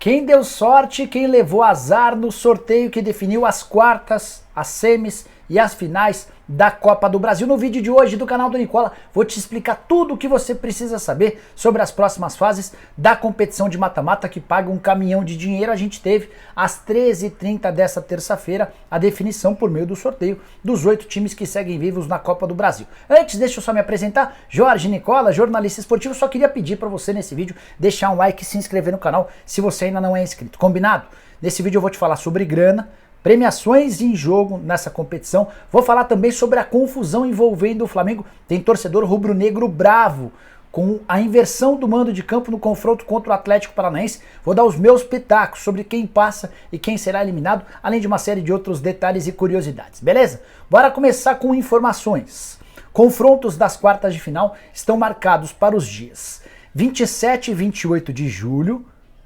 Quem deu sorte, quem levou azar no sorteio que definiu as quartas, as semis e as finais da Copa do Brasil. No vídeo de hoje do canal do Nicola, vou te explicar tudo o que você precisa saber sobre as próximas fases da competição de mata-mata que paga um caminhão de dinheiro. A gente teve às 13h30 dessa terça-feira a definição por meio do sorteio dos 8 times que seguem vivos na Copa do Brasil. Antes, deixa eu só me apresentar, Jorge Nicola, jornalista esportivo. Só queria pedir para você nesse vídeo deixar um like e se inscrever no canal se você ainda não é inscrito. Combinado? Nesse vídeo eu vou te falar sobre grana, premiações em jogo nessa competição. Vou falar também sobre a confusão envolvendo o Flamengo. Tem torcedor rubro-negro bravo com a inversão do mando de campo no confronto contra o Atlético Paranaense. Vou dar os meus pitacos sobre quem passa e quem será eliminado, além de uma série de outros detalhes e curiosidades. Beleza? Bora começar com informações. Confrontos das quartas de final estão marcados para os dias 27 e 28 de julho,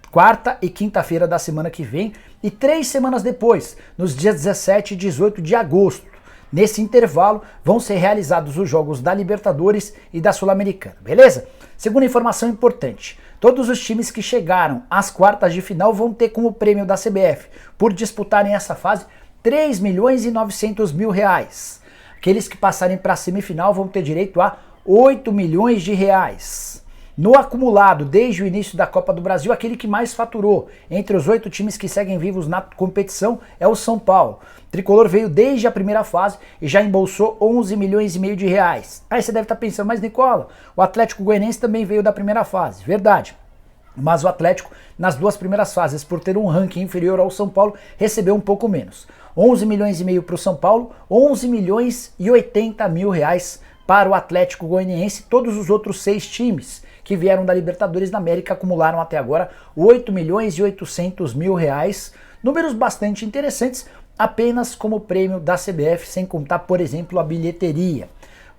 quarta e quinta-feira da semana que vem, e 3 semanas depois, nos dias 17 e 18 de agosto. Nesse intervalo, vão ser realizados os jogos da Libertadores e da Sul-Americana, beleza? Segunda informação importante, todos os times que chegaram às quartas de final vão ter como prêmio da CBF, por disputarem essa fase, R$3.900.000. Aqueles que passarem para a semifinal vão ter direito a R$8 milhões. No acumulado, desde o início da Copa do Brasil, aquele que mais faturou entre os 8 times que seguem vivos na competição é o São Paulo. O tricolor veio desde a primeira fase e já embolsou R$11,5 milhões. Aí você deve estar pensando, mas Nicola, o Atlético Goianiense também veio da primeira fase. Verdade. Mas o Atlético, nas 2 primeiras fases, por ter um ranking inferior ao São Paulo, recebeu um pouco menos. R$11,5 milhões para o São Paulo, R$11,080.000 para o Atlético Goianiense. Todos os outros 6 times que vieram da Libertadores da América acumularam até agora R$8,800.000, números bastante interessantes, apenas como prêmio da CBF, sem contar, por exemplo, a bilheteria.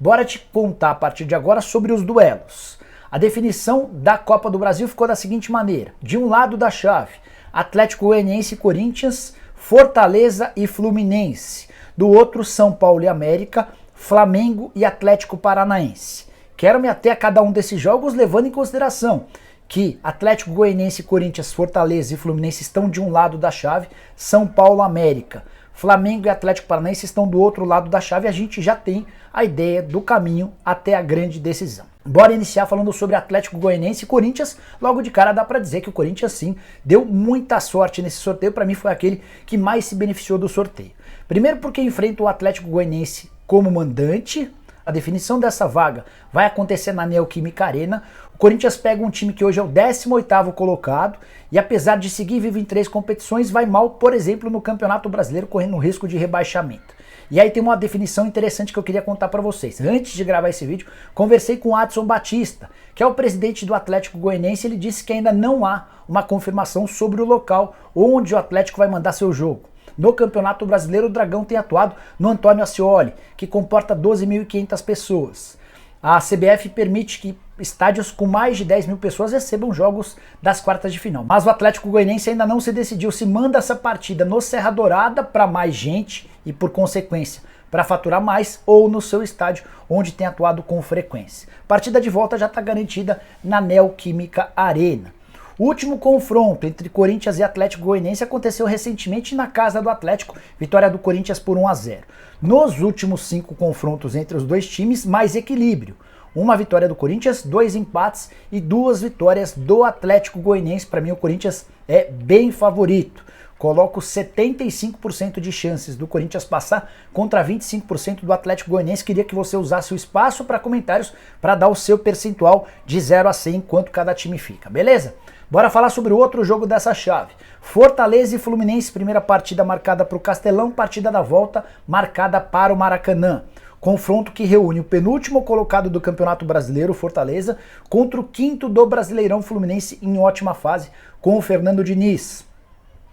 Bora te contar a partir de agora sobre os duelos. A definição da Copa do Brasil ficou da seguinte maneira: de um lado da chave, Atlético Goianiense e Corinthians, Fortaleza e Fluminense; do outro, São Paulo e América, Flamengo e Atlético Paranaense. Quero me ater a cada um desses jogos, levando em consideração que Atlético Goianiense, Corinthians, Fortaleza e Fluminense estão de um lado da chave, São Paulo, América, Flamengo e Atlético Paranaense estão do outro lado da chave. A gente já tem a ideia do caminho até a grande decisão. Bora iniciar falando sobre Atlético Goianiense e Corinthians. Logo de cara dá pra dizer que o Corinthians sim deu muita sorte nesse sorteio. Pra mim foi aquele que mais se beneficiou do sorteio. Primeiro porque enfrenta o Atlético Goianiense como mandante. A definição dessa vaga vai acontecer na Neoquímica Arena. O Corinthians pega um time que hoje é o 18º colocado e, apesar de seguir vivo em 3 competições, vai mal, por exemplo, no Campeonato Brasileiro, correndo risco de rebaixamento. E aí tem uma definição interessante que eu queria contar para vocês. Antes de gravar esse vídeo, conversei com o Adson Batista, que é o presidente do Atlético Goianiense. Ele disse que ainda não há uma confirmação sobre o local onde o Atlético vai mandar seu jogo. No Campeonato Brasileiro, o Dragão tem atuado no Antônio Ascioli, que comporta 12.500 pessoas. A CBF permite que estádios com mais de 10 mil pessoas recebam jogos das quartas de final. Mas o Atlético Goianiense ainda não se decidiu se manda essa partida no Serra Dourada para mais gente e, por consequência, para faturar mais, ou no seu estádio, onde tem atuado com frequência. A partida de volta já está garantida na Neoquímica Arena. O último confronto entre Corinthians e Atlético Goianiense aconteceu recentemente na casa do Atlético, vitória do Corinthians por 1-0. Nos últimos 5 confrontos entre os 2 times, mais equilíbrio. Uma vitória do Corinthians, 2 empates e 2 vitórias do Atlético Goianiense. Para mim o Corinthians é bem favorito. Coloco 75% de chances do Corinthians passar contra 25% do Atlético Goianiense. Queria que você usasse o espaço para comentários para dar o seu percentual de 0 a 100 quanto cada time fica, beleza? Bora falar sobre o outro jogo dessa chave. Fortaleza e Fluminense, primeira partida marcada para o Castelão, partida da volta marcada para o Maracanã. Confronto que reúne o penúltimo colocado do Campeonato Brasileiro, Fortaleza, contra o 5º do Brasileirão, Fluminense, em ótima fase, com o Fernando Diniz.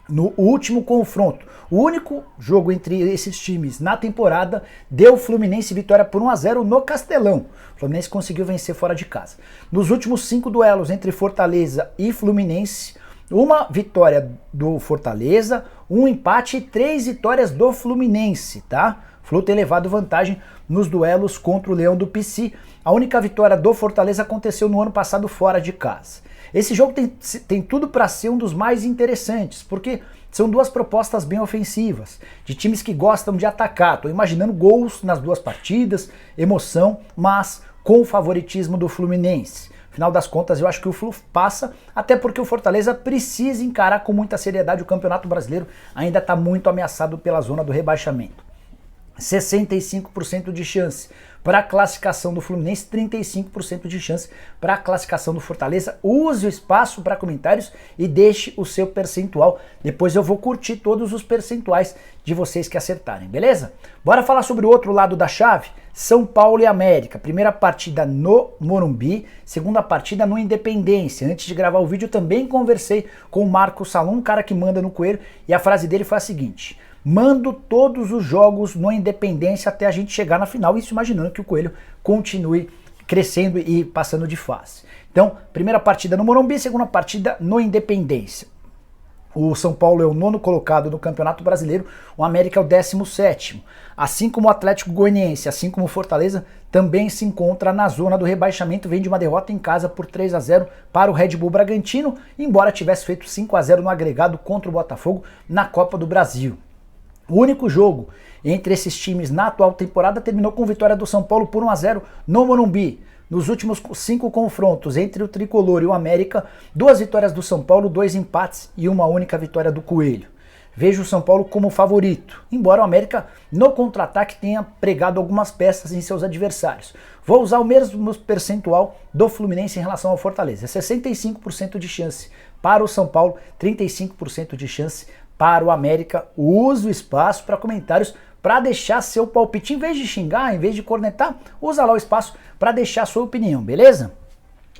No último confronto, o único jogo entre esses times na temporada, deu Fluminense vitória por 1-0 no Castelão. O Fluminense conseguiu vencer fora de casa. Nos últimos 5 duelos entre Fortaleza e Fluminense, uma vitória do Fortaleza, um empate e 3 vitórias do Fluminense, tá? O Flu tem levado vantagem nos duelos contra o Leão do Pici. A única vitória do Fortaleza aconteceu no ano passado fora de casa. Esse jogo tem tudo para ser um dos mais interessantes, porque são duas propostas bem ofensivas, de times que gostam de atacar. Estou imaginando gols nas duas partidas, emoção, mas com o favoritismo do Fluminense. Afinal das contas, eu acho que o Flu passa, até porque o Fortaleza precisa encarar com muita seriedade o Campeonato Brasileiro, ainda está muito ameaçado pela zona do rebaixamento. 65% de chance para a classificação do Fluminense, 35% de chance para a classificação do Fortaleza. Use o espaço para comentários e deixe o seu percentual. Depois eu vou curtir todos os percentuais de vocês que acertarem, beleza? Bora falar sobre o outro lado da chave? São Paulo e América. Primeira partida no Morumbi, segunda partida no Independência. Antes de gravar o vídeo, também conversei com o Marco Salom, um cara que manda no Coelho, e a frase dele foi a seguinte: mando todos os jogos no Independência até a gente chegar na final, isso imaginando que o Coelho continue crescendo e passando de fase. Então, primeira partida no Morumbi, segunda partida no Independência. O São Paulo é o 9º colocado no Campeonato Brasileiro, o América é o 17º. Assim como o Atlético Goianiense, assim como o Fortaleza, também se encontra na zona do rebaixamento, vem de uma derrota em casa por 3-0 para o Red Bull Bragantino, embora tivesse feito 5-0 no agregado contra o Botafogo na Copa do Brasil. O único jogo entre esses times na atual temporada terminou com vitória do São Paulo por 1-0 no Morumbi. Nos últimos 5 confrontos entre o Tricolor e o América, 2 vitórias do São Paulo, 2 empates e uma única vitória do Coelho. Vejo o São Paulo como favorito, embora o América no contra-ataque tenha pregado algumas peças em seus adversários. Vou usar o mesmo percentual do Fluminense em relação ao Fortaleza. 65% de chance para o São Paulo, 35% de chance para o América. Use o espaço para comentários para deixar seu palpite. Em vez de xingar, em vez de cornetar, usa lá o espaço para deixar sua opinião, beleza?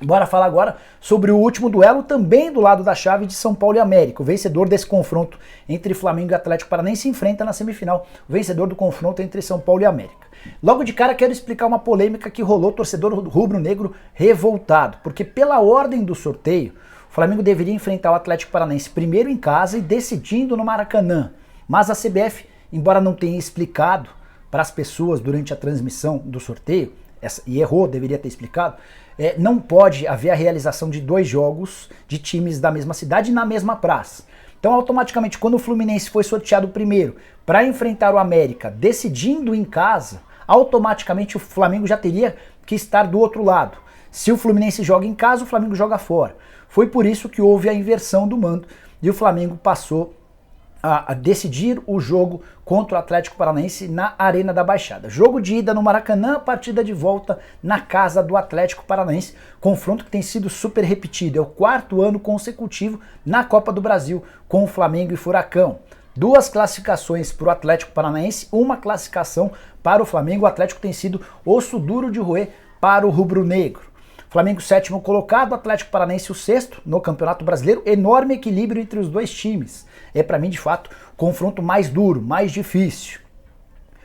Bora falar agora sobre o último duelo, também do lado da chave de São Paulo e América. O vencedor desse confronto entre Flamengo e Atlético Paranaense se enfrenta na semifinal. O vencedor do confronto entre São Paulo e América. Logo de cara quero explicar uma polêmica que rolou, torcedor rubro-negro revoltado, porque pela ordem do sorteio, o Flamengo deveria enfrentar o Atlético Paranaense primeiro em casa e decidindo no Maracanã. Mas a CBF, embora não tenha explicado para as pessoas durante a transmissão do sorteio, e errou, deveria ter explicado, não pode haver a realização de 2 jogos de times da mesma cidade na mesma praça. Então, automaticamente, quando o Fluminense foi sorteado primeiro para enfrentar o América, decidindo em casa, automaticamente o Flamengo já teria que estar do outro lado. Se o Fluminense joga em casa, o Flamengo joga fora. Foi por isso que houve a inversão do mando e o Flamengo passou a decidir o jogo contra o Atlético Paranaense na Arena da Baixada. Jogo de ida no Maracanã, partida de volta na casa do Atlético Paranaense. Confronto que tem sido super repetido. É o 4º ano consecutivo na Copa do Brasil com o Flamengo e Furacão. 2 classificações para o Atlético Paranaense, 1 classificação para o Flamengo. O Atlético tem sido osso duro de roer para o rubro-negro. Flamengo 7º colocado, Atlético Paranaense o 6º no Campeonato Brasileiro. Enorme equilíbrio entre os dois times. É para mim, de fato, o confronto mais duro, mais difícil.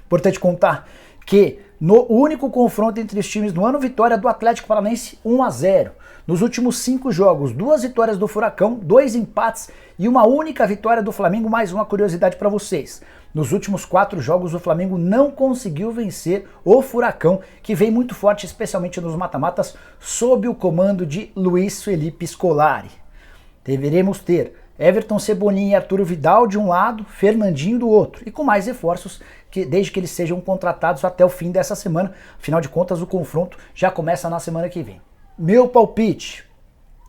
Importante contar que no único confronto entre os times do ano, vitória do Atlético Paranaense 1-0. Nos últimos 5 jogos, 2 vitórias do Furacão, 2 empates e uma única vitória do Flamengo. Mais uma curiosidade para vocês. Nos últimos 4 jogos, o Flamengo não conseguiu vencer o Furacão, que vem muito forte, especialmente nos mata-matas, sob o comando de Luiz Felipe Scolari. Deveremos ter Everton Cebolinha e Arturo Vidal de um lado, Fernandinho do outro, e com mais reforços, desde que eles sejam contratados até o fim dessa semana. Afinal de contas, o confronto já começa na semana que vem. Meu palpite: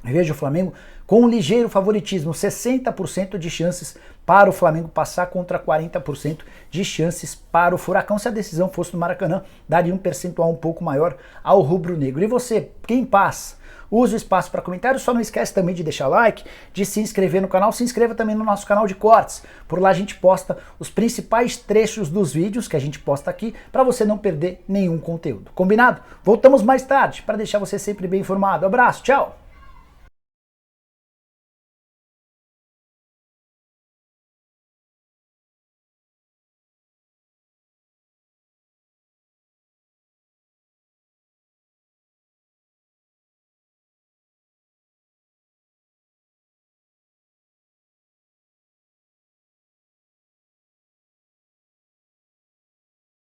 vejo o Flamengo com um ligeiro favoritismo, 60% de chances para o Flamengo passar contra 40% de chances para o Furacão. Se a decisão fosse no Maracanã, daria um percentual um pouco maior ao rubro-negro. E você, quem passa? Use o espaço para comentários, só não esquece também de deixar like, de se inscrever no canal, se inscreva também no nosso canal de cortes. Por lá a gente posta os principais trechos dos vídeos que a gente posta aqui, para você não perder nenhum conteúdo. Combinado? Voltamos mais tarde para deixar você sempre bem informado. Abraço, tchau!